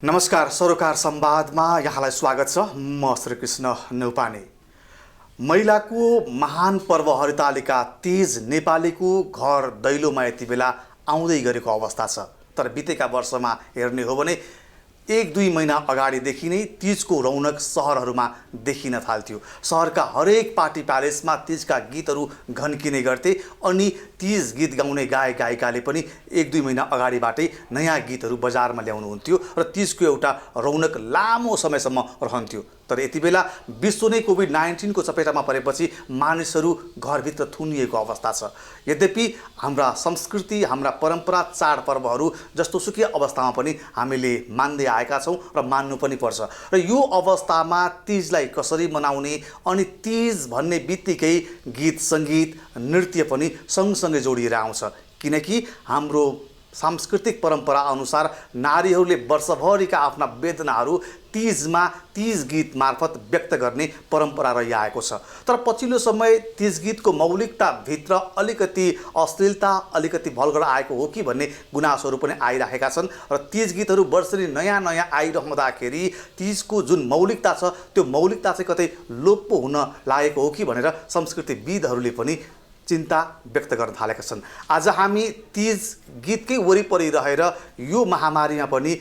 नमस्कार, सरोकार संवादमा यहाँलाई स्वागत छ। म श्रीकृष्ण नेउपाने। महिलाको महान पर्व हरितालिका तीज नेपालीको घर दैलोमा यति बेला आउँदै गरेको अवस्था छ। तर बितेका वर्षमा हेर्ने हो भने 1-2 महिना अगाडिदेखि नै तीजको रौनक सहरहरूमा देखिन थाल्थ्यो। सहरका हरेक पार्टी प्यालेसमा तीजका गीतहरू घन्किने गर्थे अनि तीज गीत गाउने गायक गायिकाले पनि 1-2 महिना अगाडिबाटै नयाँ गीतहरू बजारमा ल्याउनुहुन्थ्यो र तीजको एउटा रौनक लामो समयसम्म रहन्थ्यो। तर यति बेला विश्व नै कोभिड-19 को चपेटामा परेपछि मानिसहरू घरभित्र थुनिएको अवस्था छ। यद्यपि हाम्रा संस्कृति, हाम्रा परम्परा, चाडपर्वहरू जस्तो सुकै अवस्थामा पनि हामीले मान्दै आएका छौँ र मान्नु पनि पर्छ। र यो अवस्थामा तीजलाई कसरी मनाउने अनि तीज भन्ने बित्तिकै गीत सङ्गीत नृत्य पनि सँगसँगै जोडिएर आउँछ। किनकि हाम्रो सांस्कृतिक परम्परा अनुसार नारीहरूले वर्षभरिका आफ्ना वेदनाहरू तीजमा तीज गीत मार्फत व्यक्त गर्ने परम्परा रहिआएको छ। तर पछिल्लो समय तीज गीतको मौलिकताभित्र अलिकति अश्लीलता, अलिकति भल्गर आएको हो कि भन्ने गुनासोहरू पनि आइरहेका छन् र तीज गीतहरू वर्षेनी नयाँ नयाँ आइरहँदाखेरि तीजको जुन मौलिकता छ त्यो मौलिकता चाहिँ कतै लोप पो हुन लागेको हो कि भनेर संस्कृतिविदहरूले पनि चिन्ता व्यक्त गर्न थालेका छन्। आज हामी तीज गीतकै वरिपरि रहेर यो महामारीमा पनि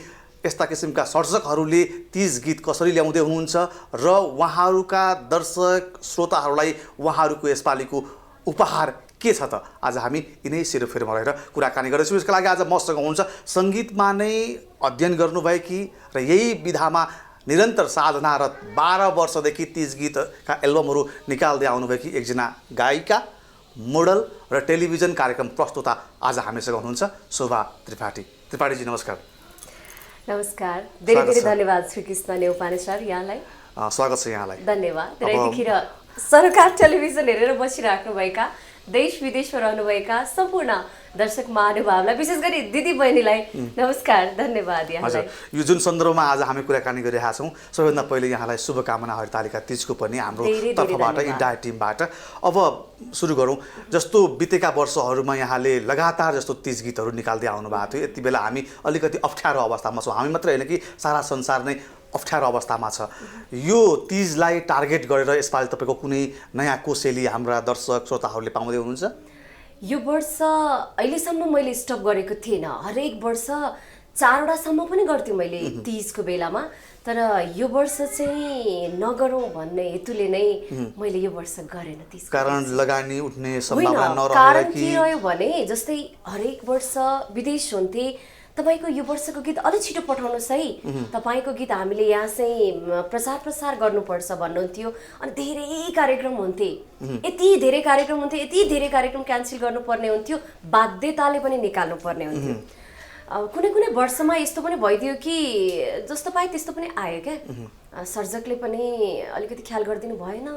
यस्ता किसिमका सर्जकहरूले तीज गीत कसरी ल्याउँदै हुनुहुन्छ र उहाँहरूका दर्शक श्रोताहरूलाई उहाँहरूको यसपालिको उपहार के छ त आज हामी यिनै सेरोफेरोमा रहेर कुराकानी गर्दैछौँ। यसका लागि आज मसँग हुनुहुन्छ सङ्गीतमा नै अध्ययन गर्नुभएकी र यही विधामा निरन्तर साधनारत 12 वर्षदेखि तीज गीतका एल्बमहरू निकाल्दै आउनुभएकी एकजना गायिका, मोडल र टेलिभिजन कार्यक्रम प्रस्तुता आज हामीसँग हुनुहुन्छ शोभा त्रिपाठी। त्रिपाठीजी नमस्कार। नमस्कार, धेरै धेरै धन्यवाद श्रीकृष्ण नेउपाने सर, यहाँलाई स्वागत छ। यहाँलाई धन्यवाद। र यतिखेर सरकार टेलिभिजन हेरेर बसिराख्नुभएका देश विदेशमा रहनुभएका सम्पूर्ण दर्शक महानुभावलाई, विशेष गरी दिदी बहिनीलाई नमस्कार, धन्यवाद यहाँलाई। यो जुन सन्दर्भमा आज हामी कुराकानी गरिरहेका छौँ सबैभन्दा पहिले यहाँलाई शुभकामना हरितालिका तीजको पनि हाम्रो तर्फबाट इन्टायर टिमबाट। अब सुरु गरौँ। जस्तो बितेका वर्षहरूमा यहाँले लगातार जस्तो तीज गीतहरू निकाल्दै आउनुभएको थियो। यति बेला हामी अलिकति अप्ठ्यारो अवस्थामा छौँ। हामी मात्र होइन कि सारा संसार नै अप्ठ्यारो अवस्थामा छ। यो तीजलाई टार्गेट गरेर यसपालि तपाईँको कुनै नयाँ कोसेली हाम्रा दर्शक श्रोताहरूले पाउँदै हुनुहुन्छ? यो वर्ष अहिलेसम्म मैले स्टप गरेको थिएन। हरेक वर्ष 4वटासम्म पनि गर्थेँ मैले तीजको बेलामा। तर यो वर्ष चाहिँ नगरौँ भन्ने हेतुले नै मैले यो वर्ष गरेन। तीज कारण लगानी उठ्ने सम्भावना नरहेर कारण के रह्यो भने जस्तै हरेक वर्ष विदेश हुन्थे, तपाईँको यो वर्षको गीत अलिक छिटो पठाउनुहोस् है, तपाईँको गीत हामीले यहाँ चाहिँ प्रसार गर्नुपर्छ भन्नुहुन्थ्यो। अनि धेरै कार्यक्रम हुन्थे, यति धेरै कार्यक्रम हुन्थे, यति धेरै कार्यक्रम क्यान्सल गर्नुपर्ने हुन्थ्यो, बाध्यताले पनि निकाल्नु पर्ने हुन्थ्यो। कुनै कुनै वर्षमा यस्तो पनि भइदियो कि जस्तो पाए त्यस्तो पनि आयो क्या। सर्जकले पनि अलिकति ख्याल गरिदिनु भएन,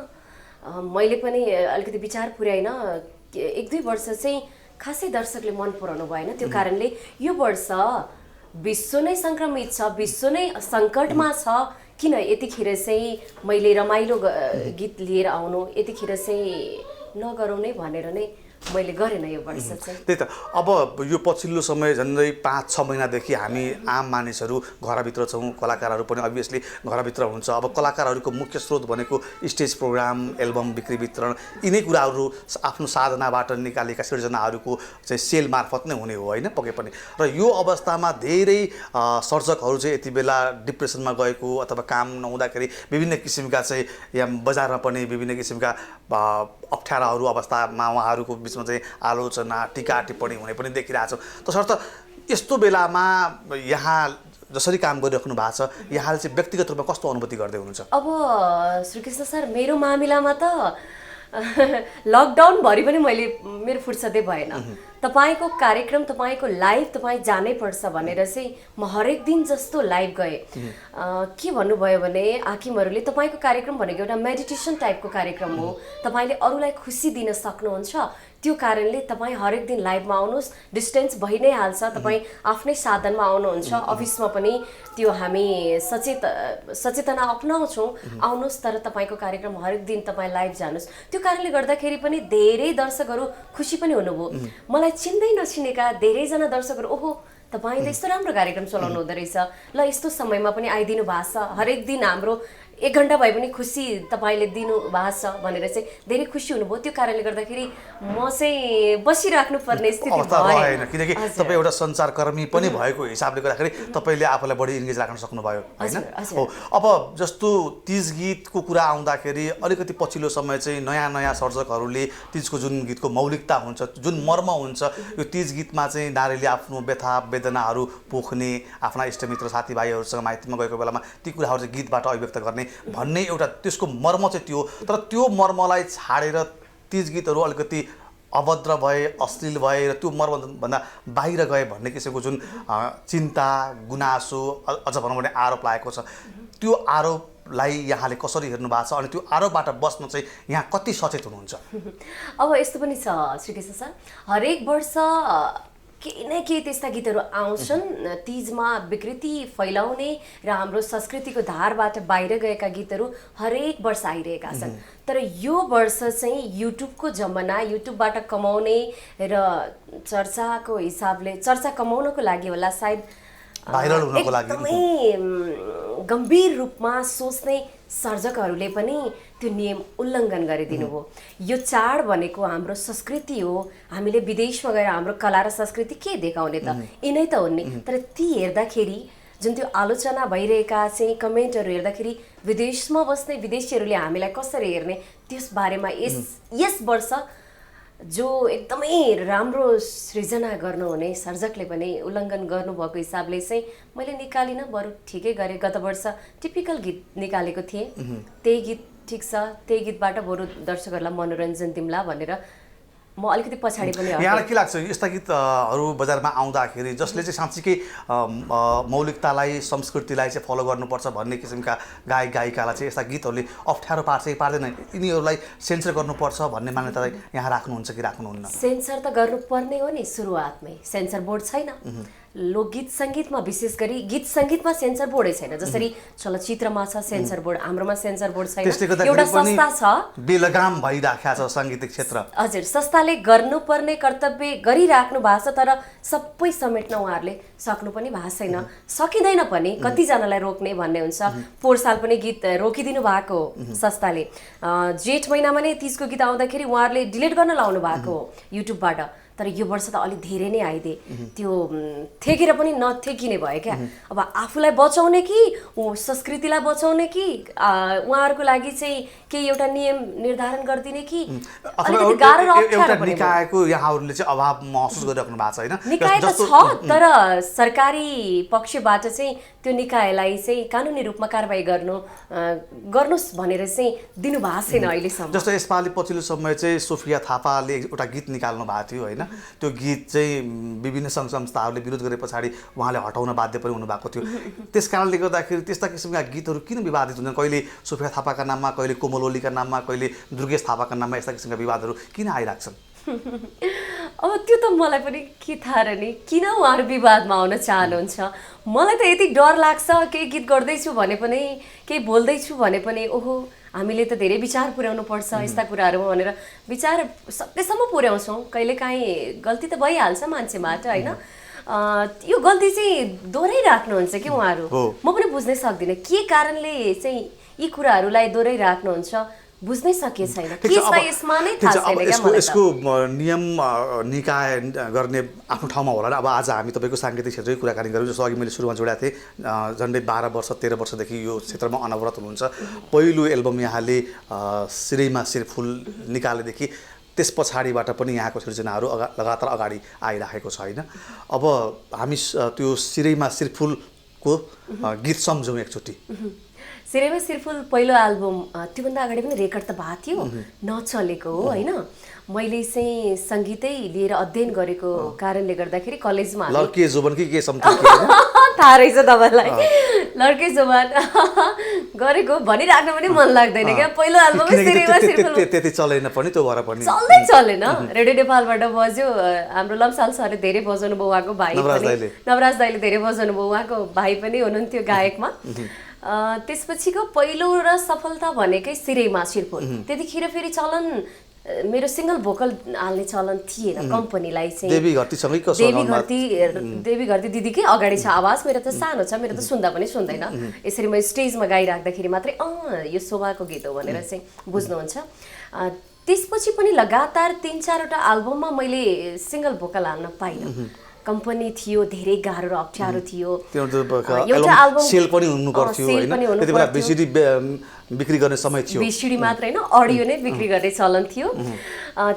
मैले पनि अलिकति विचार पुर्याइन। 1-2 वर्ष चाहिँ खासै दर्शकले मन पराउनु भएन। त्यो कारणले यो वर्ष विश्व नै सङ्क्रमित छ, विश्व नै सङ्कटमा छ, किन यतिखेर चाहिँ मैले रमाइलो गीत लिएर आउनु, यतिखेर चाहिँ नगरौँ नै भनेर नै मैले गरेन यो वर्ष चाहिँ। त्यही त। अब यो पछिल्लो समय झन्डै 5-6 महिनादेखि हामी आम मानिसहरू घरभित्र छौँ, कलाकारहरू पनि अभियसली घरभित्र हुन्छ। अब कलाकारहरूको मुख्य स्रोत भनेको स्टेज प्रोग्राम, एल्बम बिक्री वितरण, यिनै कुराहरू आफ्नो साधनाबाट निकालेका सिर्जनाहरूको चाहिँ सेल मार्फत नै हुने हो होइन, पक्कै पनि। र यो अवस्थामा धेरै सर्जकहरू चाहिँ यति बेला डिप्रेसनमा गएको अथवा काम नहुँदाखेरि विभिन्न किसिमका चाहिँ यहाँ बजारमा पनि विभिन्न किसिमका अप्ठ्याराहरू अवस्थामा उहाँहरूको बिचमा चाहिँ आलोचना, टिका टिप्पणी हुने पनि देखिरहेछौँ। तसर्थ यस्तो बेलामा यहाँ जसरी काम गरिराख्नु भएको छ, यहाँले चाहिँ व्यक्तिगत रूपमा कस्तो अनुभूति गर्दै हुनुहुन्छ? अब श्रीकृष्ण सर, मेरो मामिलामा त लकडाउनभरि पनि मेरो फुर्सदै भएन। तपाईँको कार्यक्रम, तपाईँको लाइभ तपाईँ जानै पर्छ भनेर चाहिँ म हरेक दिन जस्तो लाइभ गएँ। के भन्नुभयो भने हाकिमहरूले तपाईँको कार्यक्रम भनेको एउटा मेडिटेसन टाइपको कार्यक्रम हो, तपाईँले अरूलाई खुसी दिन सक्नुहुन्छ, त्यो कारणले तपाईँ हरेक दिन लाइभमा आउनुहोस्, डिस्टेन्स भइ नै हाल्छ, तपाईँ आफ्नै साधनमा आउनुहुन्छ, अफिसमा पनि त्यो हामी सचेतना अपनाउँछौँ, आउनुहोस्, तर तपाईँको कार्यक्रम हरेक दिन तपाईँ लाइभ जानुहोस्। त्यो कारणले गर्दाखेरि पनि धेरै दर्शकहरू खुसी पनि हुनुभयो। मलाई चिन्दै नचिनेका धेरैजना दर्शकहरू, ओहो तपाईँ त यस्तो राम्रो कार्यक्रम चलाउनु हुँदो रहेछ, ल यस्तो समयमा पनि आइदिनु भएको छ, हरेक दिन हाम्रो 1 घन्टा भए पनि खुसी तपाईँले दिनु भएको छ भनेर चाहिँ धेरै खुसी हुनुभयो। त्यो कारणले गर्दाखेरि म चाहिँ बसिराख्नु पर्ने स्थिति अवस्था भयो रहेन, किनकि तपाईँ एउटा सञ्चारकर्मी पनि भएको हिसाबले गर्दाखेरि तपाईँले आफूलाई बढी इन्गेज राख्न सक्नुभयो होइन। हो, अब जस्तो तीज गीतको कुरा आउँदाखेरि अलिकति पछिल्लो समय चाहिँ नयाँ नयाँ सर्जकहरूले तीजको जुन गीतको मौलिकता हुन्छ, जुन मर्म हुन्छ, यो तीज गीतमा चाहिँ नारीले आफ्नो व्यथा वेदनाहरू पोख्ने, आफ्ना इष्टमित्र साथीभाइहरूसँग माइतीमा गएको बेलामा ती कुराहरू चाहिँ गीतबाट अभिव्यक्त गर्ने भन्ने एउटा त्यसको मर्म चाहिँ त्यो। तर त्यो मर्मलाई छाडेर तीज गीतहरू अलिकति अभद्र भए, अश्लील भए र त्यो मर्मभन्दा बाहिर गए भन्ने किसिमको जुन चिन्ता गुनासो अझ भनौँ भने आरोप लागेको छ, त्यो आरोपलाई यहाँले कसरी हेर्नु भएको छ अनि त्यो आरोपबाट बस्न चाहिँ यहाँ कति सचेत हुनुहुन्छ? अब यस्तो पनि छ श्रीकृष्ण सर, हरेक वर्ष केही न केही त्यस्ता गीतहरू आउँछन् तीजमा विकृति फैलाउने र हाम्रो संस्कृतिको धारबाट बाहिर गएका गीतहरू हरेक वर्ष आइरहेका छन्। तर यो वर्ष चाहिँ युट्युबको जमाना, युट्युबबाट कमाउने र चर्चाको हिसाबले चर्चा कमाउनको लागि होला सायद, भाइरल हुनको लागि एकदमै गम्भीर रूपमा सोच्ने सर्जकहरूले पनि त्यो नियम उल्लङ्घन गरिदिनु हो। यो चाड भनेको हाम्रो संस्कृति हो, हामीले विदेशमा गएर हाम्रो कला र संस्कृति के देखाउने त, यिनै त हुन् नि। तर ती हेर्दाखेरि जुन त्यो आलोचना भइरहेका चाहिँ कमेन्टहरू हेर्दाखेरि विदेशमा बस्ने विदेशीहरूले हामीलाई कसरी हेर्ने त्यस बारेमा यस वर्ष जो एकदमै राम्रो सृजना गर्नुहुने सर्जकले पनि उल्लङ्घन गर्नुभएको हिसाबले चाहिँ मैले निकालिनँ, बरु ठिकै गरेँ। गत वर्ष टिपिकल गीत निकालेको थिएँ, त्यही गीत ठिक छ, त्यही गीतबाट बरु दर्शकहरूलाई मनोरञ्जन दिउँला भनेर म अलिकति पछाडि पनि हटेँ। यहाँलाई के लाग्छ यस्ता गीतहरू बजारमा आउँदाखेरि जसले चाहिँ साँच्चीकै मौलिकतालाई संस्कृतिलाई चाहिँ फलो गर्नुपर्छ भन्ने किसिमका गायक गायिकालाई चाहिँ यस्ता गीतहरूले अप्ठ्यारो पार्छ कि पार्दैन, यिनीहरूलाई सेन्सर गर्नुपर्छ भन्ने मान्यता यहाँ राख्नुहुन्छ कि राख्नुहुन्न? सेन्सर त गर्नुपर्ने हो नि, सुरुवातमै सेन्सर बोर्ड छैन। लोकगीत सङ्गीतमा विशेष गरी गीत सङ्गीतमा सेन्सर बोर्डै छैन। जसरी चलचित्रमा छ सेन्सर बोर्ड, हाम्रोमा सेन्सर बोर्ड छैन। एउटा संस्था छ, बेलगाम भइराखेको छ सङ्गीत क्षेत्र। हजुर, संस्थाले गर्नुपर्ने कर्तव्य गरिराख्नु भएको छ, तर सबै समेट्न उहाँहरूले सक्नु पनि भएको छैन, सकिँदैन पनि। कतिजनालाई रोक्ने भन्ने हुन्छ। पोहोर साल पनि गीत रोकिदिनु भएको संस्थाले, जेठ महिनामा नै तीजको गीत आउँदाखेरि उहाँहरूले डिलिट गर्न लाउनु भएको हो युट्युबबाट। तर यो वर्ष त अलि धेरै नै आइदिए, त्यो थेकेर पनि नथेकिने भयो क्या। अब आफूलाई बचाउने कि संस्कृतिलाई बचाउने कि उहाँहरूको लागि चाहिँ केही एउटा नियम निर्धारण गरिदिने कि अलिकति गाह्रो र अप्ठ्यारो पनि। निकायको यहाँहरूले चाहिँ अभाव महसुस गरिराख्नु भएको छ होइन? निकाय त छ, तर सरकारी पक्षबाट चाहिँ त्यो निकायलाई चाहिँ कानुनी रूपमा कारबाही गर्नुहोस् भनेर चाहिँ दिनु भएको छैन अहिलेसम्म। जस्तो यसपालि पछिल्लो समय चाहिँ सोफिया थापाले एउटा गीत निकाल्नु भएको थियो होइन, त्यो गीत चाहिँ विभिन्न सङ्घ संस्थाहरूले विरोध गरे पछाडि उहाँले हटाउन बाध्य पनि हुनुभएको थियो। त्यस कारणले गर्दाखेरि त्यस्ता किसिमका गीतहरू किन विवादित हुन्छन्? कहिले सोफिया थापाका नाममा, कहिले कोमल ओलीका नाममा, कहिले दुर्गेश थापाका नाममा यस्ता किसिमका विवादहरू किन आइराख्छन्? अब त्यो त मलाई पनि के थाहा र नि, किन उहाँहरू विवादमा आउन चाहनुहुन्छ? मलाई त यति डर लाग्छ, केही गीत गर्दैछु भने पनि, केही बोल्दैछु भने पनि, ओहो हामीले त धेरै विचार पुर्याउनु पर्छ यस्ता कुराहरूमा भनेर विचार सकेसम्म पुर्याउँछौँ। कहिलेकाहीँ गल्ती त भइहाल्छ मान्छेबाट होइन। यो गल्ती चाहिँ दोहोऱ्याइराख्नुहुन्छ कि उहाँहरू, म पनि बुझ्नै सक्दिनँ के कारणले चाहिँ यी कुराहरूलाई दोहोऱ्याइराख्नुहुन्छ, बुझ्नै सके छैन। यसमा नै थाहा छैन क्या मलाई। यसको नियम निकाय गर्ने आफ्नो ठाउँमा होला नि। अब आज हामी तपाईँको साङ्गीतिक क्षेत्रकै कुराकानी गऱ्यौँ। जस्तो अघि मैले सुरुमा जोडेको थिएँ, झन्डै 12 वर्ष 13 वर्षदेखि यो क्षेत्रमा अनवरत हुनुहुन्छ। पहिलो एल्बम यहाँले सिरैमा सिरफुल निकालेदेखि त्यस पछाडिबाट पनि यहाँको सृजनाहरू लगातार अगाडि आइराखेको छ होइन। अब हामी त्यो सिरैमा सिरफुलको गीत सम्झौँ एकचोटि। सिरैमा सिरफुल पहिलो एल्बम, त्योभन्दा अगाडि पनि रेकर्ड त भएको थियो, नचलेको हो होइन। मैले चाहिँ सङ्गीतै लिएर अध्ययन गरेको कारणले गर्दाखेरि कलेजमा लड्के जुबान कि के थाहा रहेछ तपाईँलाई, लड्के जुबान गरेको भनिराख्न पनि मन लाग्दैन क्या। पहिलो एल्बम सिरैमा सिरफुल त्यति चलेन पनि, त्यो भएर पनि चल्दै चलेन। रेडियो नेपालबाट बज्यो, हाम्रो लम्साल सरले धेरै बजाउनु भयो, उहाँको भाइ नवराज दाइले धेरै बजाउनु भयो, उहाँको भाइ पनि हुनुहुन्थ्यो गायकमा। त्यसपछिको पहिलो र सफलता भनेकै सिरैमा सिरफुल। त्यतिखेर फेरि चलन मेरो सिङ्गल भोकल हाल्ने चलन थिएन कम्पनीलाई चाहिँ देवी घरतीसँगै कसो देवी घरती दिदीकै अगाडि छ आवाज मेरो त सानो छ मेरो त सुन्दा पनि सुन्दैन यसरी म स्टेजमा गाइराख्दाखेरि मात्रै यो शोभाको गीत हो भनेर चाहिँ बुझ्नुहुन्छ त्यसपछि पनि लगातार 3-4वटा एल्बममा मैले सिङ्गल भोकल हाल्न पाइनँ कम्पनी थियो धेरै गाह्रो र अप्ठ्यारो थियो एउटा एल्बम सेल पनि हुनु पर्थ्यो हैन त्यतिबेला बिसिडी बिक्री गर्ने समय थियो बिसिडी मात्र हैन अडियो नै बिक्री गर्ने चलन थियो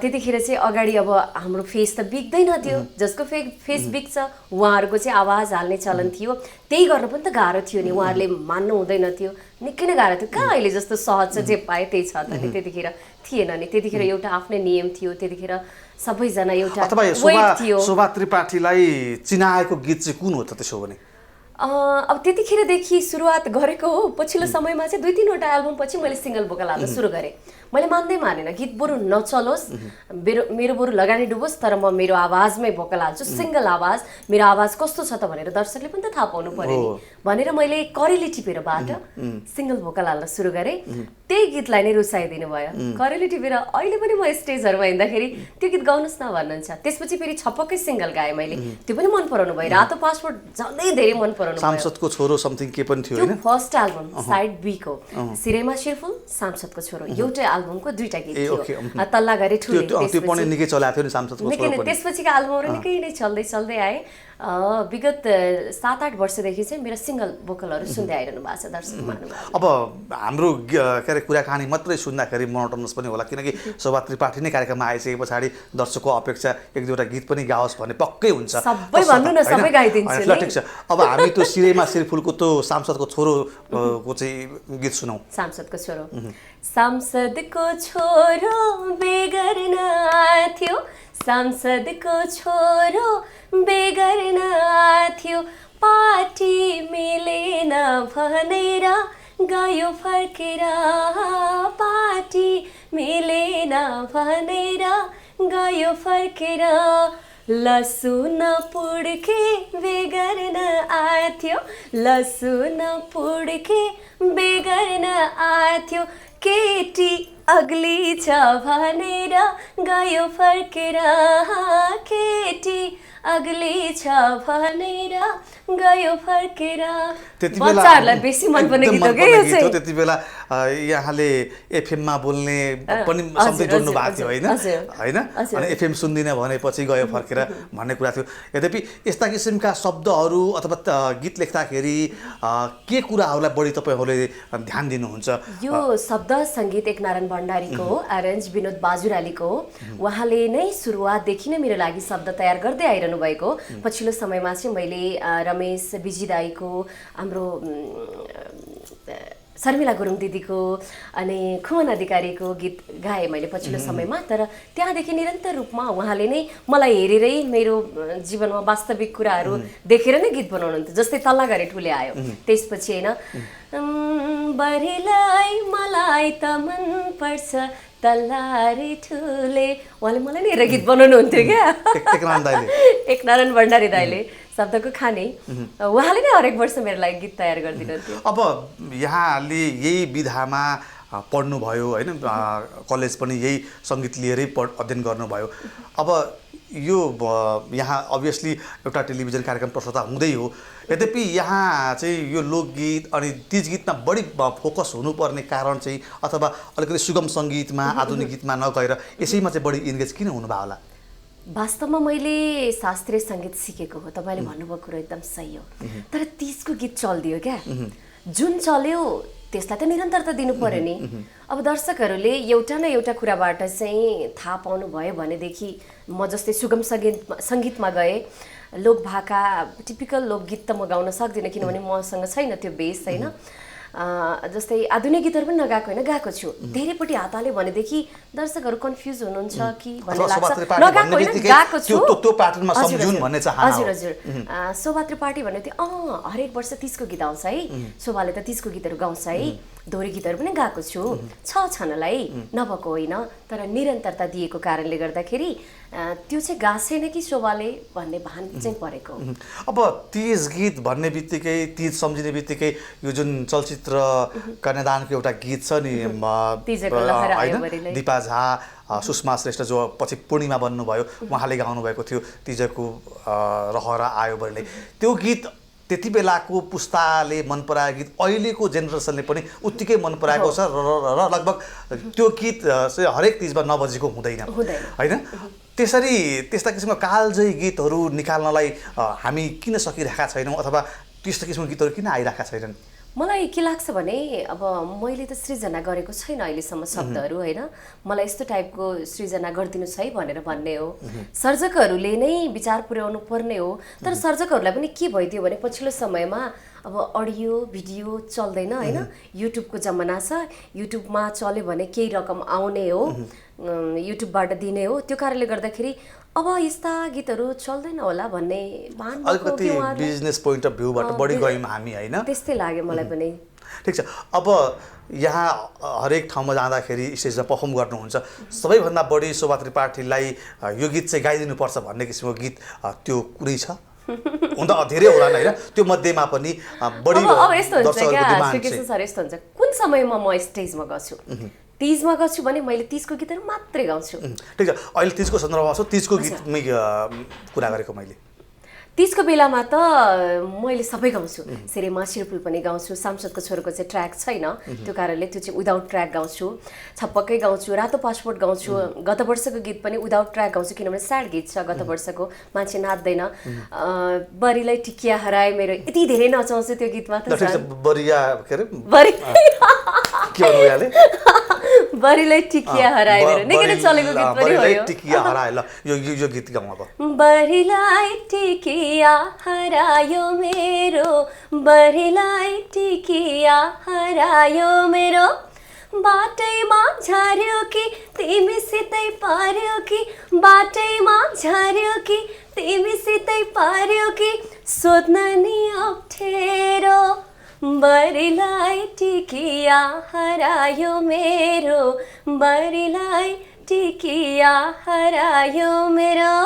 त्यतिखेर चाहिँ अगाडि अब हाम्रो फेस त बिक्दैन थियो जसको फेस बिक्छ उहाँहरूको चाहिँ आवाज हाल्ने चलन थियो त्यही गर्न पनि त गाह्रो थियो नि उहाँहरूले मान्नु हुँदैन थियो निकै नै गाह्रो थियो कहाँ अहिले जस्तो सहज छ जे पाए त्यही छ त नि त्यतिखेर थिएन नि त्यतिखेर एउटा आफ्नै नियम थियो त्यतिखेर सबैजना एउटा वेट थियो शोभा त्रिपाठीलाई चिनाएको गीत चाहिँ कुन हो त त्यसो भने अब त्यतिखेरदेखि सुरुवात गरेको हो पछिल्लो समयमा चाहिँ 2-3वटा एल्बम पछि मैले सिङ्गल भोकल हाल्न सुरु गरेँ मैले मान्दै मानेन गीत बरु नचलोस् मेरो बरु लगानी डुबोस् तर म मेरो आवाजमै भोकल हाल्छु सिङ्गल आवाज मेरो आवाज कस्तो छ त भनेर दर्शकले पनि त थाहा पाउनु पर्यो नि भनेर मैले करेली टिपेरबाट सिङ्गल भोकल हाल्न सुरु गरेँ त्यही गीतलाई नै रुचाइदिनु भयो करेली टिपेर अहिले पनि म स्टेजहरूमा हिँड्दाखेरि त्यो गीत गाउनुहोस् न भन्नुहुन्छ त्यसपछि फेरि छपक्कै सिङ्गल गाएँ मैले त्यो पनि मन पराउनु भयो रातो पासपोर्ट झनै धेरै मन पराउनु भयो सांसदको छोरो समथिङ के पनि थियो हैन फर्स्ट एल्बम साइड बी को सिरेमा शिरफुल सांसदको छोरो एउटा एल्बमको 2टा गीत थियो तल्ला गरे ठुले त्यो पनि निकै चलाएको थियो नि सांसदको छोरो पनि त्यसपछिका एल्बमहरु निकै नै चल्दै आए विगत 7-8 वर्षदेखि चाहिँ मेरो सिङ्गल भोकलहरु सुन्दै आइरहनु भएको छ दर्शक महानुभाव अब हाम्रो के रे कुराकानी मात्रै सुन्दाखेरि मोनोटोनस पनि होला किनकि शोभा त्रिपाठी नै कार्यक्रममा आइसके पछाडी दर्शकको अपेक्षा एक दुईवटा गीत पनि गाओस् भन्ने पक्कै हुन्छ सबै भन्नु न सबै गाइदिन्छु ल ठीक छ अब हामी त्यो सिरेमा शिरफुलको त्यो सांसदको छोरो को चाहिँ गीत सुनौ सांसदको छोरो सांसदको छोरो बेगर्न आथ्यो सांसदको छोरो बेगर्न आथ्यो पार्टी मिलेन भनेर गयो फर्केर पार्टी मिलेन भनेर गयो फर्केर लसुन पुड्के बेगर्न आथ्यो लसुन पुड्के बेगर्न आथ्यो केटी अग्ली छ भनेर गयो फर्केर केटी अग्ली छ भनेर गयो फर्केर बच्चाहरूलाई बेसी मन पर्ने गीत हो के यो चाहिँ त्यतिबेला यहाँले एफएम मा बोल्ने पनि शब्द जोड्नु भएको थियो हैन अनि एफएम सुन्दिन भनेपछि गयो फर्केर भन्ने कुरा थियो यद्यपि यस्ता किसिमका शब्दहरू अथवा गीत लेख्दाखेरि के कुराहरूलाई बढी तपाईहरुले ध्यान दिनुहुन्छ यो शब्द संगीत एकनारायण भण्डारीको हो अरेन्ज विनोद बाजुरालीको हो उहाँले नै सुरुवातदेखि नै मेरो लागि शब्द तयार गर्दै आइरहनु भएको पछिल्लो समयमा चाहिँ मैले रमेश बिजी दाईको हाम्रो शर्मिला गुरुङ दिदीको अनि खुमन अधिकारीको गीत गाएँ मैले पछिल्लो समयमा तर त्यहाँदेखि निरन्तर रूपमा उहाँले नै मलाई हेरेरै मेरो जीवनमा वास्तविक कुराहरू देखेर नै गीत बनाउनुहुन्थ्यो जस्तै तल्ला गरे ठुले आयो त्यसपछि हैन बरेलाई मलाई त मन पर्छ तल्लारे ठुले उहाँले मलाई नै हेरेर गीत बनाउनुहुन्थ्यो क्या एकनारायण भण्डारी दाइले शब्दको खाने उहाँले नै हरेक वर्ष मेरो लागि गीत तयार गरिदिनुहुन्थ्यो अब यहाँले यही विधामा पढ्नुभयो हैन कलेज पनि यही सङ्गीत लिएरै अध्ययन गर्नुभयो अब यो यहाँ अभियसली एउटा टेलिभिजन कार्यक्रम प्रस्तुता हुँदै हो यद्यपि यहाँ चाहिँ यो लोकगीत अनि तीज गीतमा बढी फोकस हुनुपर्ने कारण चाहिँ अथवा अलिकति सुगम सङ्गीतमा आधुनिक गीतमा नगएर यसैमा चाहिँ बढी इन्गेज किन हुनुभयो होला वास्तवमा मैले शास्त्रीय सङ्गीत सिकेको हो तपाईँले भन्नुभएको कुरो एकदम सही हो तर तीजको गीत चल्दियो क्या जुन चल्यो त्यसलाई त निरन्तरता दिनु पर्यो नि अब दर्शकहरूले एउटा न एउटा कुराबाट चाहिँ थाहा पाउनु भयो भनेदेखि म जस्तै सुगम सङ्गीतमा गएँ लोक भाका टिपिकल लोकगीत त म गाउन सक्दिनँ किनभने मसँग छैन त्यो बेस होइन जस्तै आधुनिक गीतहरू पनि नगाएको होइन गाएको छु धेरैपट्टि हात हाल्यो भनेदेखि दर्शकहरू कन्फ्युज हुनुहुन्छ कि भन्ने लाग्छ नगाएको होइन गाएको छु हजुर हजुर शोभा त्रिपाठी भन्ने थियो हरेक वर्ष तीजको गीत आउँछ है शोभाले त तीजको गीतहरू गाउँछ है दोहोरी गीतहरू पनि गाएको छु छनलाई नभएको होइन, तर निरन्तरता दिएको कारणले गर्दाखेरि त्यो चाहिँ गाँसेन कि शोभाले भन्ने भान चाहिँ परेको। अब तीज गीत भन्ने बित्तिकै, तीज सम्झिने बित्तिकै यो जुन चलचित्र कन्यादानको एउटा गीत छ नि होइन, दिपा झा, सुषमा श्रेष्ठ जो पछि पूर्णिमा बन्नुभयो, उहाँले गाउनुभएको थियो तिजको रहर आयो बरले। त्यो गीत त्यति बेलाको पुस्ताले मन पराएको गीत अहिलेको जेनेरेसनले पनि उत्तिकै मन पराएको छ र लगभग त्यो गीत चाहिँ हरेक तिजमा नबजेको हुँदैन होइन। त्यस्ता किसिमको कालजयी गीतहरू निकाल्नलाई हामी किन सकिरहेका छैनौँ, अथवा त्यस्तो किसिमको गीतहरू किन आइरहेका छैनन्? मलाई के लाग्छ भने अब मैले त सृजना गरेको छैन अहिलेसम्म शब्दहरू होइन, मलाई यस्तो टाइपको सृजना गरिदिनुहोस् है भनेर भन्ने हो, सर्जकहरूले नै विचार पुर्याउनु पर्ने हो। तर सर्जकहरूलाई पनि के भइदियो भने पछिल्लो समयमा अब अडियो भिडियो चल्दैन होइन, युट्युबको जमाना छ, युट्युबमा चल्यो भने केही रकम आउने हो, युट्युबबाट दिने हो, त्यो कारणले गर्दाखेरि अब यस्ता गीतहरू चल्दैन होला भन्ने भान अलिकति बिजनेस पोइन्ट अफ भ्यूबाट बढी गयौँ हामी होइन, त्यस्तै लाग्यो मलाई पनि। ठिक छ, अब यहाँ हरेक ठाउँमा जाँदाखेरि स्टेजमा पर्फर्म गर्नुहुन्छ, सबैभन्दा बढी शोभा त्रिपाठीलाई यो गीत चाहिँ गाइदिनुपर्छ भन्ने किसिमको गीत त्यो कुनै छ? हुन त धेरै होला होइन, त्यो मध्येमा पनि बढी अब यस्तो हुन्छ क्या श्रीकृष्ण सर, यस्तो हुन्छ कुन समयमा म स्टेजमा गर्छु, तीजमा गर्छु भने मैले तीजको गीतहरू मात्रै गाउँछु। ठिक छ, अहिले तीजको सन्दर्भमा छु, तीजको गीतमै कुरा गरेको मैले। तीजको बेलामा त मैले सबै गाउँछु, सिरेमा शिरपुल पनि गाउँछु, सांसदको छोरोको चाहिँ ट्र्याक छैन त्यो कारणले त्यो चाहिँ विदाउट ट्र्याक गाउँछु, छप्पक्कै गाउँछु, रातो पासपोर्ट गाउँछु, गत वर्षको गीत पनि विदाउट ट्र्याक गाउँछु किनभने स्याड गीत छ गत वर्षको, मान्छे नाच्दैन, बरीलाई टिकिया हराए मेरो, यति धेरै नचाउँछु त्यो गीतमा त बरीलाई टिकिया हराए मेरो, निकै नै चलेको गीत पनि हो यो। टिकिया हराए ल यो गीत गाउँ अब। बरीलाई टिकिया हरायो मेरो, बरीलाई टिकिया हरायो मेरो, बाटैमा झर्यो कि तिमीसितै पार्यो कि, बाटैमा झर्यो कि तिमीसितै पार्यो कि, सोध्न नि अप्ठ्यारो, बरीलाई टिकिया हरायो मेरो, बरीलाई टिकिया हरायो मेरो।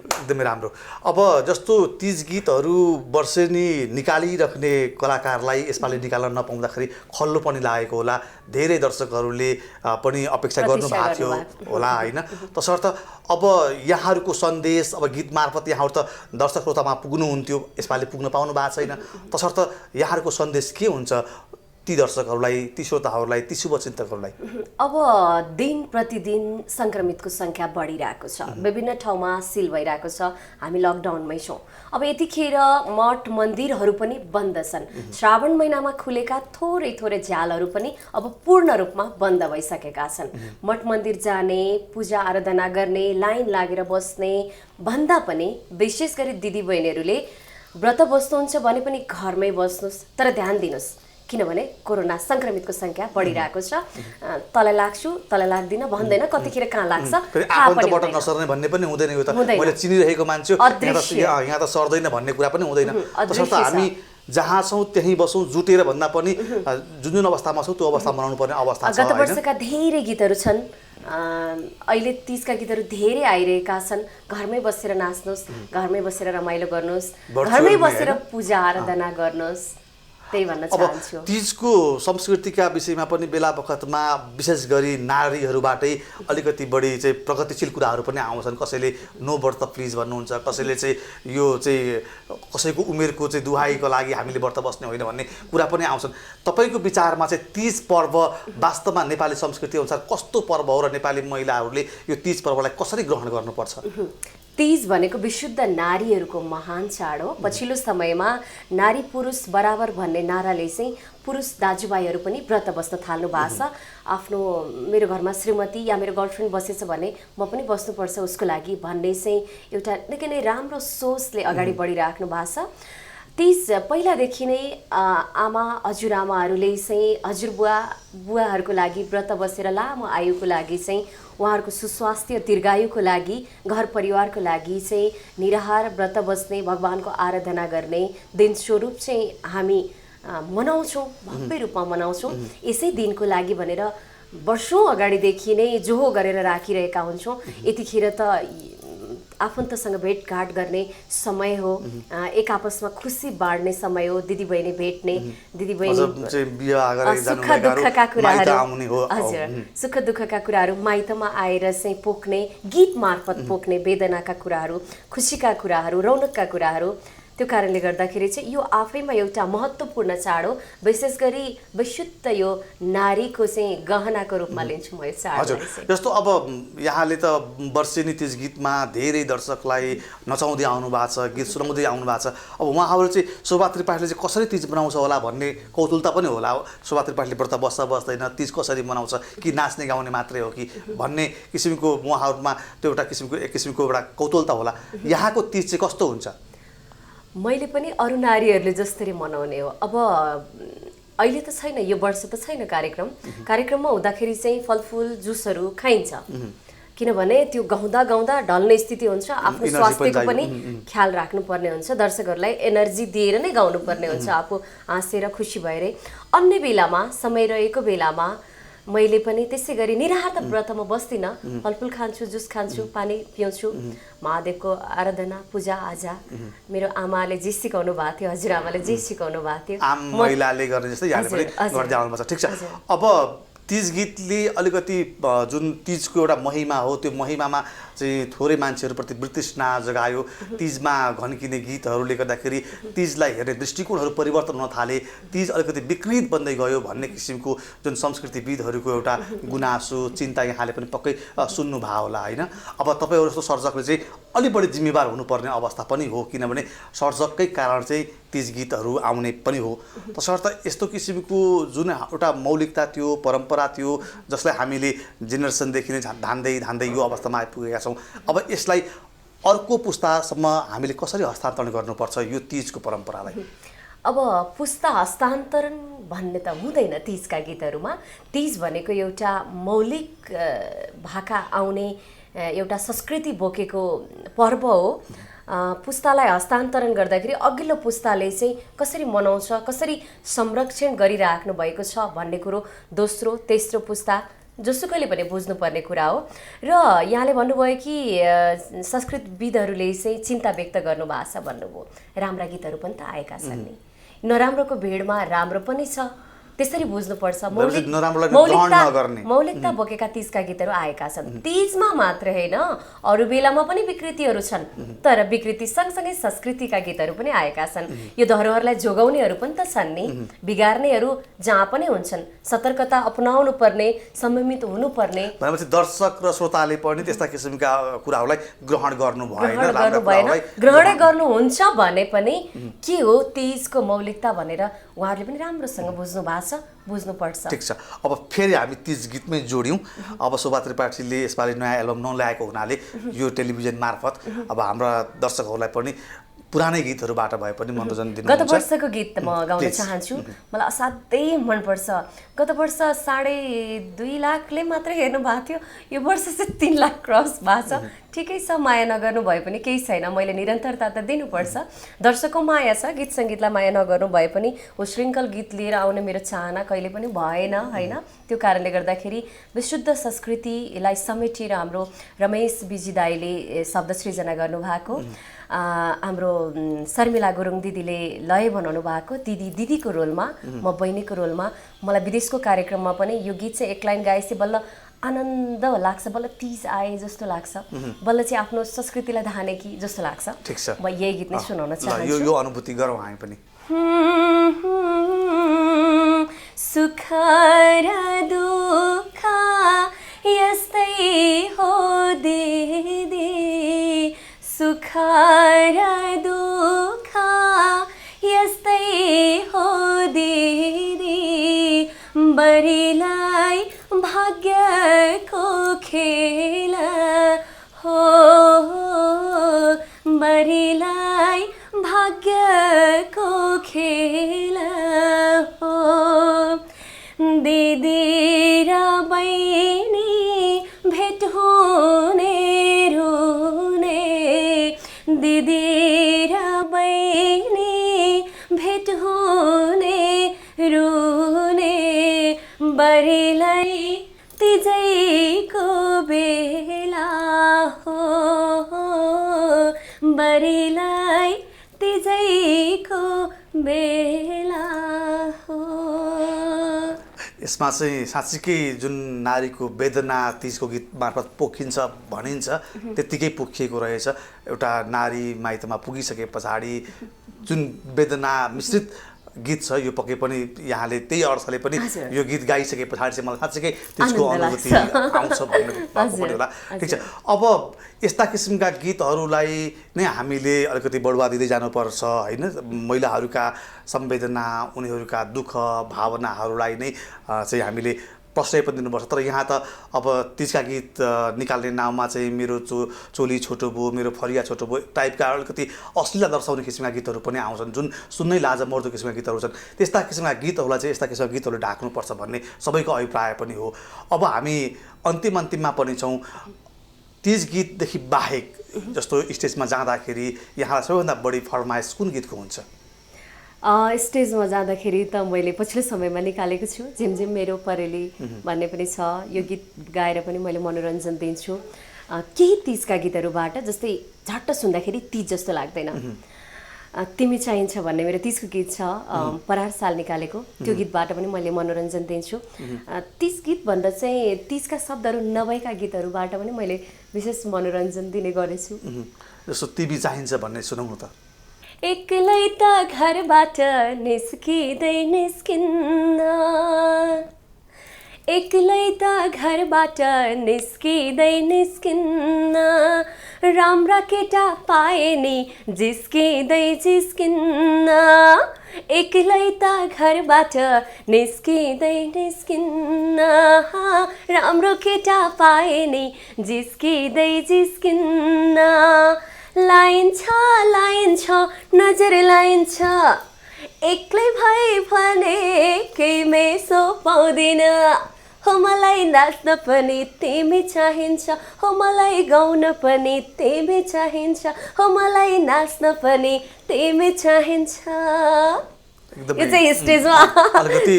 एकदमै राम्रो। अब जस्तो तीज गीतहरू वर्षेनी निकालिराख्ने कलाकारलाई यसपालि निकाल्न नपाउँदाखेरि खल्लो पनि लागेको होला, धेरै दर्शकहरूले पनि अपेक्षा गर्नु भएको थियो होला होइन। तसर्थ अब यहाँहरूको सन्देश, अब गीत मार्फत यहाँहरू त दर्शक श्रोतामा पुग्नुहुन्थ्यो, यसपालि पुग्न पाउनु भएको छैन, तसर्थ यहाँहरूको सन्देश के हुन्छ ती दर्शकहरूलाई, ती श्रोताहरूलाई, ती शुभचिन्तकहरूलाई? अब दिन प्रतिदिन सङ्क्रमितको सङ्ख्या बढिरहेको छ, विभिन्न ठाउँमा सिल भइरहेको छ, हामी लकडाउनमै छौँ। अब यतिखेर मठ मन्दिरहरू पनि बन्द छन्, श्रावण महिनामा खुलेका थोरै थोरै झ्यालहरू पनि अब पूर्ण रूपमा बन्द भइसकेका छन्। मठ मन्दिर जाने, पूजा आराधना गर्ने, लाइन लागेर बस्ने भन्दा पनि विशेष गरी दिदीबहिनीहरूले व्रत बस्नुहुन्छ भने पनि घरमै बस्नुहोस्, तर ध्यान दिनुहोस् किनभने कोरोना सङ्क्रमितको सङ्ख्या बढिरहेको छ। तँलाई लाग्छु तँलाई लाग्दिन भन्दैन, कतिखेर कहाँ लाग्छ आफन्तबाट नसर्ने भन्ने पनि हुँदैन, यो त मैले चिनिरहेको मान्छे यहाँ त सर्दैन भन्ने कुरा पनि हुँदैन। तसर्थ हामी जहाँ छौँ त्यहीँ बसौँ, जुटेर भन्दा पनि जुन जुन अवस्थामा छौँ त्यो अवस्था बनाउनु पर्ने अवस्था छ। गत वर्षका धेरै गीतहरू छन्, अहिले तीजका गीतहरू धेरै आइरहेका छन्। घरमै बसेर नाच्नुहोस्, घरमै बसेर रमाइलो गर्नुहोस्, घरमै बसेर पूजा आराधना गर्नुहोस्, त्यही भन्न चाहन्छु। तीजको संस्कृतिका विषयमा पनि बेला बखतमा विशेष गरी नारीहरूबाटै अलिकति बढी चाहिँ प्रगतिशील कुराहरू पनि आउँछन्। कसैले नो व्रत प्लिज भन्नुहुन्छ, कसैले चाहिँ यो चाहिँ कसैको उमेरको चाहिँ दुहाईको लागि हामीले व्रत बस्ने होइन भन्ने कुरा पनि आउँछन्। तपाईँको विचारमा चाहिँ तीज पर्व वास्तवमा नेपाली संस्कृति अनुसार कस्तो पर्व हो र नेपाली महिलाहरूले यो तीज पर्वलाई कसरी ग्रहण गर्नुपर्छ? तीज भनेको विशुद्ध नारीहरूको महान चाड हो। पछिल्लो समयमा नारी पुरुष बराबर भन्ने नाराले चाहिँ पुरुष दाजुभाइहरू पनि व्रत बस्न थाल्नु भएको छ। आफ्नो मेरो घरमा श्रीमती या मेरो गर्लफ्रेन्ड बसेछ भने म पनि बस्नुपर्छ उसको लागि भन्ने चाहिँ एउटा निकै नै राम्रो सोचले अगाडि बढिराख्नु भएको छ। तीज पहिलादेखि नै आमा हजुरआमाहरूले चाहिँ हजुरबुवाहरूको लागि व्रत बसेर लामो आयुको लागि चाहिँ उहाँहरूको सुस्वास्थ्य दीर्घायुको लागि घर परिवारको लागि चाहिँ निराहार व्रत बस्ने, भगवानको आराधना गर्ने दिन स्वरूप चाहिँ हामी मनाउँछौँ, भव्य रूपमा मनाउँछौँ। यसै दिनको लागि भनेर वर्षौँ अगाडिदेखि नै जोहो गरेर राखिरहेका हुन्छौँ। यतिखेर त आफन्तसँग भेटघाट गर्ने समय हो, एक आपसमा खुसी बाँड्ने समय हो, दिदीबहिनी भेट्ने, दिदीबहिनी सुख दुःखका कुराहरू, हजुर, सुख दुःखका कुराहरू माइतमा आएर चाहिँ पोख्ने, गीत मार्फत पोख्ने वेदनाका कुराहरू, खुसीका कुराहरू, रौनकका कुराहरू। त्यो कारणले गर्दाखेरि चाहिँ यो आफैमा एउटा महत्त्वपूर्ण चाड हो। विशेष गरी विशुद्ध यो नारीको चाहिँ गहनाको रूपमा लिन्छु म यो चाडलाई चाहिँ। जस्तो अब यहाँले त वर्षेनी तीज गीतमा धेरै दर्शकलाई नचाउँदै आउनु भएको छ, गीत सुनाउँदै आउनु भएको छ। अब उहाँहरू चाहिँ शोभा त्रिपाठीले चाहिँ कसरी तीज मनाउँछ होला भन्ने कौतुलता पनि होला। शोभा त्रिपाठीले व्रत बस्छ बस्दैन, तीज कसरी मनाउँछ, कि नाच्ने गाउने मात्रै हो कि भन्ने किसिमको उहाँहरूमा त्यो एउटा किसिमको एक किसिमको एउटा कौतुलता होला। यहाँको तीज चाहिँ कस्तो हुन्छ? मैले पनि अरू नारीहरूले जसरी मनाउने हो। अब अहिले त छैन, यो वर्ष त छैन कार्यक्रममा हुँदाखेरि चाहिँ फलफुल जुसहरू खाइन्छ, किनभने त्यो गाउँदा गाउँदा ढल्ने स्थिति हुन्छ। आफ्नो स्वास्थ्यको पनि ख्याल राख्नुपर्ने हुन्छ, दर्शकहरूलाई एनर्जी दिएर नै गाउनुपर्ने हुन्छ, आफू हाँसेर खुसी भएरै। अन्य बेलामा समय रहेको बेलामा मैले पनि त्यसै गरी निराहार व्रतमा बस्दिनँ, फलफुल खान्छु, जुस खान्छु, पानी पिउँछु। महादेवको आराधना पूजा आजा मेरो आमाले जे सिकाउनु भएको थियो, हजुरआमाले जे सिकाउनु भएको थियो, आम महिलाले गर्ने जस्तै यहाँले पनि गर्दै आउनुपर्छ। ठिक छ। अब तीज गीतले अलिकति जुन तीजको एउटा महिमा हो, त्यो महिमामा चाहिँ थोरै मान्छेहरूप्रति वृत्तृष्णा जगायो। तीजमा घन्किने गीतहरूले गर्दाखेरि तीजलाई हेर्ने दृष्टिकोणहरू परिवर्तन हुन थाले, तीज अलिकति विकृत बन्दै गयो भन्ने किसिमको जुन संस्कृतिविदहरूको एउटा गुनासो चिन्ता यहाँले पनि पक्कै सुन्नुभयो होला, होइन? अब तपाईँहरू जस्तो सर्जकले चाहिँ अलि बढी जिम्मेवार हुनुपर्ने अवस्था पनि हो, किनभने सर्जककै कारण चाहिँ तीज गीतहरू आउने पनि हो। तसर्थ यस्तो किसिमको जुन एउटा मौलिकता थियो, परम्परा थियो, जसलाई हामीले जेनेरेसनदेखि नै धान्दै यो अवस्थामा आइपुगेका छौँ, अब यसलाई अर्को पुस्तासम्म हामीले कसरी हस्तान्तरण गर्नुपर्छ यो तीजको परम्परालाई? अब पुस्ता हस्तान्तरण भन्ने त हुँदैन तीजका गीतहरूमा। तीज भनेको एउटा मौलिक भाका आउने एउटा संस्कृति बोकेको पर्व हो। पुस्तालाई हस्तान्तरण गर्दाखेरि अघिल्लो पुस्ताले चाहिँ कसरी मनाउँछ, कसरी संरक्षण गरिराख्नु भएको छ भन्ने कुरो दोस्रो तेस्रो पुस्ता जोसुकैले पनि बुझ्नुपर्ने कुरा हो। र यहाँले भन्नुभयो कि संस्कृतविदहरूले चाहिँ चिन्ता व्यक्त गर्नुभएको छ भन्नुभयो। राम्रा गीतहरू पनि त आएका छन् नि, नराम्रोको भिडमा राम्रो पनि छ, त्यसरी बुझ्नुपर्छ। मौलिकता बोकेका तीजका गीतहरू आएका छन्। तीजमा मात्र होइन, अरू बेलामा पनि विकृतिहरू छन्, तर विकृति सँगसँगै संस्कृतिका गीतहरू पनि आएका छन्। यो धरोहरलाई जोगाउनेहरू पनि त छन् नि, बिगार्नेहरू जहाँ पनि हुन्छन्। सतर्कता अपनाउनु पर्ने, संयमित हुनुपर्ने। भनेपछि दर्शक र श्रोताले पनि त्यस्ता किसिमका कुराहरूलाई ग्रहण गर्नु भएन। ग्रहणै गर्नुहुन्छ भने पनि के हो तीजको मौलिकता भनेर उहाँहरूले पनि राम्रोसँग बुझ्नु भएको छ, बुझ्नुपर्छ। ठिक छ। अब फेरि हामी तीज गीतमै जोड्यौँ। अब शोभा त्रिपाठीले यसपालि नयाँ एल्बम नल्याएको हुनाले यो टेलिभिजन मार्फत अब हाम्रा दर्शकहरूलाई पनि पुरानै गीतहरूबाट भए पनि मनोरञ्जन दिनुहुन्छ। गत वर्षको गीत म गाउन चाहन्छु, मलाई असाध्यै मनपर्छ। गत वर्ष 2.5 लाखले मात्र हेर्नु भएको थियो, यो वर्ष चाहिँ 3 लाख क्रस भएको छ। ठिकै छ, माया नगर्नु भए पनि केही छैन, मैले निरन्तरता त दिनुपर्छ। दर्शकको माया छ, गीत सङ्गीतलाई माया नगर्नु भए पनि हो श्रृङ्खल गीत लिएर आउने मेरो चाहना कहिले पनि भएन, होइन? त्यो कारणले गर्दाखेरि विशुद्ध संस्कृतिलाई समेटेर हाम्रो रमेश बिजी दाईले शब्द सृजना गर्नुभएको, हाम्रो शर्मिला गुरुङ दिदीले लय बनाउनु भएको, दिदीको रोलमा, म बहिनीको रोलमा। मलाई विदेशको कार्यक्रममा पनि यो गीत चाहिँ एक लाइन गाएपछि बल्ल आनन्द लाग्छ, बल्ल तीज आए जस्तो लाग्छ, बल्ल चाहिँ आफ्नो संस्कृतिलाई धाने कि जस्तो लाग्छ। ठिक छ, म यही गीत नै सुनाउन चाहन्छु। यो अनुभूति गरौँ हामी पनि। सुख र दुःख यस्तै हो दिदी, सुख र दुःख यस्तै हो दिदी, बरिलाई भाग्यको खेल हो, बरिलाई भाग्यको खेल हो। दिदी र बहिनी भेट हुने रुने, दिदी र बहिनी भेट हुने बरिलाई तिजैको बेला हो बरिलाई तिजैको बेला हो। यसमा चाहिँ साँच्चीकै जुन नारीको वेदना तीजको गीत मार्फत पोखिन्छ भनिन्छ त्यत्तिकै पोखिएको रहेछ। एउटा नारी माइतमा पुगिसके पछाडि जुन वेदना मिश्रित गीत छ यो पक्कै पनि यहाँले त्यही अर्थले पनि यो गीत गाइसके पछाडि चाहिँ मलाई साँच्चीकै त्यसको अनुभूति आउँछ भन्ने भएको पनि होला। ठिक छ, अब यस्ता किसिमका गीतहरूलाई नै हामीले अलिकति बढुवा दिँदै जानुपर्छ होइन। महिलाहरूका संवेदना उनीहरूका दुःख भावनाहरूलाई नै चाहिँ हामीले प्रश्रय पनि दिनुपर्छ। तर यहाँ त अब तीजका गीत निकाल्ने नाममा चाहिँ मेरो चोली छोटो भयो, मेरो फरिया छोटो भयो टाइपका अलिकति अश्लीलता दर्शाउने किसिमका गीतहरू पनि आउँछन् जुन सुन्नै लाजमर्दो किसिमका गीतहरू छन्। त्यस्ता किसिमका गीतहरूलाई चाहिँ यस्ता किसिमका गीतहरूले ढाक्नुपर्छ भन्ने सबैको अभिप्राय पनि हो। अब हामी अन्तिममा पनि छौँ। तीज गीतदेखि बाहेक जस्तो स्टेजमा जाँदाखेरि यहाँलाई सबैभन्दा बढी फरमाइस कुन गीतको हुन्छ? स्टेजमा जाँदाखेरि त मैले पछिल्लो समयमा निकालेको छु झिमझिम मेरो परेली भन्ने पनि छ। यो गीत गाएर पनि मैले मनोरञ्जन दिन्छु। केही तीजका गीतहरूबाट जस्तै झट्ट सुन्दाखेरि तीज जस्तो लाग्दैन। तिमी चाहिन्छ भन्ने मेरो तीजको गीत छ, परार साल निकालेको, त्यो गीतबाट पनि मैले मनोरञ्जन दिन्छु। तीज गीत भन्दा चाहिँ तीजका शब्दहरू नभएका गीतहरूबाट पनि मैले विशेष मनोरञ्जन दिने गरेछु। जस्तो तिमी चाहिन्छ भन्ने सुनाउनु त। एक्लै त घरबाट निस्किँदै निस्किन्न, एक्लै त घरबाट निस्किँदै निस्किन्न, राम्रा केटा पाए नि जिस्किँदै जिस्किन्न, एक्लै त घरबाट निस्किँदै निस्किन्न, राम्रो केटा पाए नि जिस्किँदै जिस्किन्न, लाइन्छ नजर लाइन्छ, एक्लै भए भने केही मेसो पाउँदिन, हो मलाई नाच्न पनि तिमी चाहिन्छ, हो मलाई गाउन पनि तिमी चाहिन्छ, हो मलाई नाच्न पनि तिमी चाहिन्छ। यो चाहिँ स्टेजमा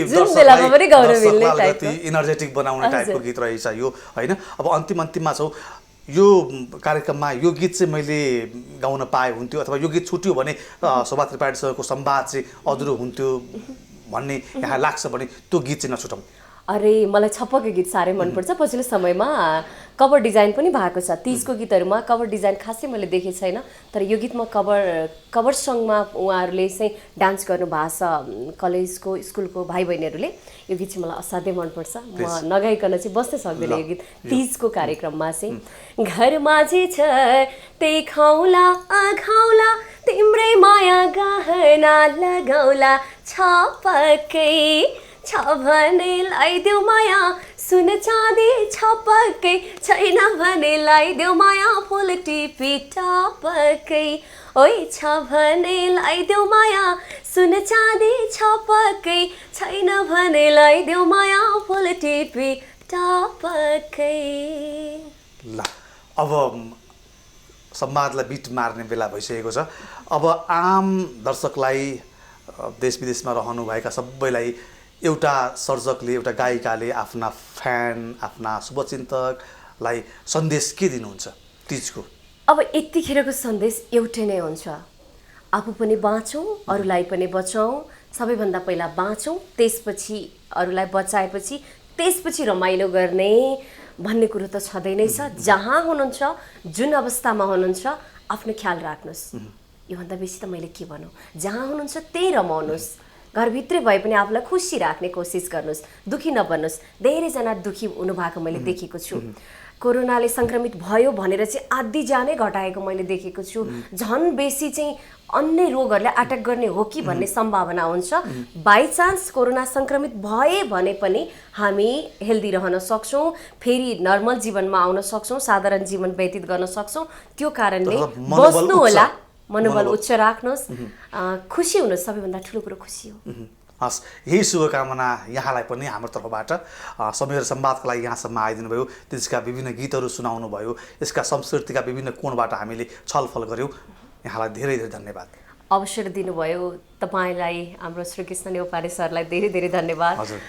जुन बेलामा पनि गाउन मिल्ने टाइपको इनर्जेटिक बनाउने टाइपको गीत रहेछ यो होइन। अब अन्तिममा छौँ। यो कार्यक्रममा यो गीत चाहिँ मैले गाउन पाए हुन्थ्यो अथवा यो गीत छुट्यो भने शोभा त्रिपाठीसँगको संवाद चाहिँ अधुरो हुन्थ्यो भन्ने यहाँ लाग्छ भने त्यो गीत चाहिँ नछुटाउँ। अरे मलाई छप्पको गीत साह्रै मनपर्छ। पछिल्लो समयमा कभर डिजाइन पनि भएको छ। तीजको गीतहरूमा कभर डिजाइन खासै मैले देखेको छैन, तर यो गीतमा कभर सङमा उहाँहरूले चाहिँ डान्स गर्नुभएको छ। कलेजको स्कुलको भाइ बहिनीहरूले यो गीत चाहिँ मलाई असाध्यै मनपर्छ। म नगाइकन चाहिँ बस्नै सक्दैन यो गीत तीजको कार्यक्रममा चाहिँ। घरमा जे छ त्यही खाउला खाउला, तिम्रै माया गहना लगाउला, छपक्कै छ भने लगाइदेऊ माया, सुन चाँदी छपक्कै, छैन भने लगाइदेऊ माया, फुल टिपी टपक्कै, ओइ छ भने लगाइदेऊ माया, सुन चाँदी छपक्कै, छैन भने लगाइदेऊ माया, फुल टिपी टपक्कै। ल अब संवादलाई बिट मार्ने बेला भइसकेको छ। अब आम दर्शकलाई, देश विदेशमा रहनुभएका सबैलाई एउटा सर्जकले, एउटा गायिकाले आफ्ना फ्यान, आफ्ना शुभचिन्तकलाई सन्देश के दिनुहुन्छ तीजको? अब यतिखेरको सन्देश एउटै नै हुन्छ, आफू पनि बाँचौँ, अरूलाई पनि बचाउँ। सबैभन्दा पहिला बाँचौँ, त्यसपछि अरूलाई बचाएपछि त्यसपछि रमाइलो गर्ने भन्ने कुरो त छँदै नै छ। जहाँ हुनुहुन्छ, जुन अवस्थामा हुनुहुन्छ, आफ्नो ख्याल राख्नुहोस्। योभन्दा बेसी त मैले के भनौँ। जहाँ हुनुहुन्छ त्यही रमाउनुहोस्। घरभित्रै भए पनि आफूलाई खुसी राख्ने कोसिस गर्नुहोस्, दुखी नबन्नुहोस्। धेरैजना दुखी हुनुभएको मैले देखेको छु। कोरोनाले सङ्क्रमित भयो भनेर चाहिँ आधी ज्यानै घटाएको मैले देखेको छु। झन् बेसी चाहिँ अन्य रोगहरूले अट्याक गर्ने हो कि भन्ने सम्भावना हुन्छ। बाइचान्स कोरोना सङ्क्रमित भए भने पनि हामी हेल्दी रहन सक्छौँ, फेरि नर्मल जीवनमा आउन सक्छौँ, साधारण जीवन व्यतीत गर्न सक्छौँ। त्यो कारणले बस्नु होला, मनोबल उच्च राख्नुहोस्, खुसी हुनुहोस्। सबैभन्दा ठुलो कुरो खुसी हो। हस्, यही शुभकामना यहाँलाई पनि हाम्रो तर्फबाट। समय र संवादको लागि यहाँसम्म आइदिनु भयो, त्यसका विभिन्न गीतहरू सुनाउनु भयो, यसका संस्कृतिका विभिन्न कोणबाट हामीले छलफल गऱ्यौँ। यहाँलाई धेरै धेरै धन्यवाद। अवसर दिनुभयो तपाईँलाई, हाम्रो श्रीकृष्ण न्यौपाने सरलाई धेरै धेरै धन्यवाद। हजुर,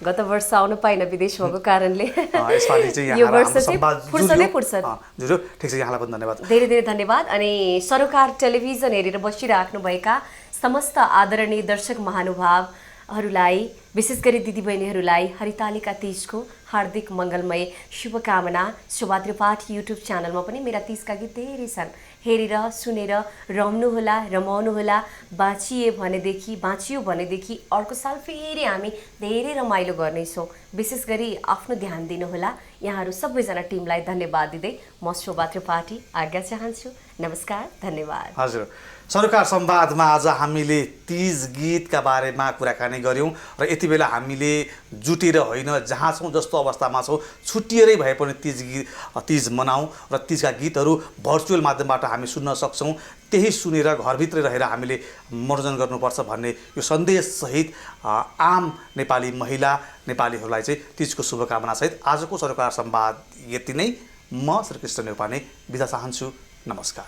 गत वर्ष आउन पाइन विदेश भएको कारणले यसपालि चाहिँ यो यहाँलाई वर्ष हाम्रो चाहिँ संवाद फुर्सदै फुर्सद जुर्यो ठिक छ यहाँलाई पनि धन्यवाद धेरै धेरै धन्यवाद अनि सरोकार टेलिभिजन हेरेर बसिराख्नुभएका समस्त आदरणीय दर्शक महानुभावहरूलाई विशेष गरी दिदीबहिनीहरूलाई हरितालिका तीजको हार्दिक मङ्गलमय शुभकामना शोभा त्रिपाठी युट्युब च्यानलमा पनि मेरा तीजका गीत धेरै छन् हेरेर सुनेर रम्नुहोला रमाउनुहोला बाँचियो भनेदेखि अर्को साल फेरि हामी धेरै रमाइलो गर्नेछौँ विशेष गरी आफ्नो ध्यान दिनुहोला यहाँहरू सबैजना टिमलाई धन्यवाद दिँदै म शोभा त्रिपाठी आज्ञा चाहन्छु नमस्कार धन्यवाद हजुर सरोकार संवादमा आज हामीले तीज गीतका बारेमा कुराकानी गऱ्यौँ र यति बेला हामीले जुटेर होइन जहाँ छौँ जस्तो अवस्थामा छौँ छुट्टिएरै भए पनि तीज मनाऊँ र तीजका गीतहरू भर्चुअल माध्यमबाट हामी सुन्न सक्छौँ त्यही सुनेर घरभित्रै रहेर हामीले मनोरञ्जन गर्नुपर्छ भन्ने यो सन्देशसहित आम नेपाली महिला नेपालीहरूलाई चाहिँ तीजको शुभकामनासहित आजको सरोकार संवाद यति नै म श्रीकृष्ण नेउपाने बिदा चाहन्छु नमस्कार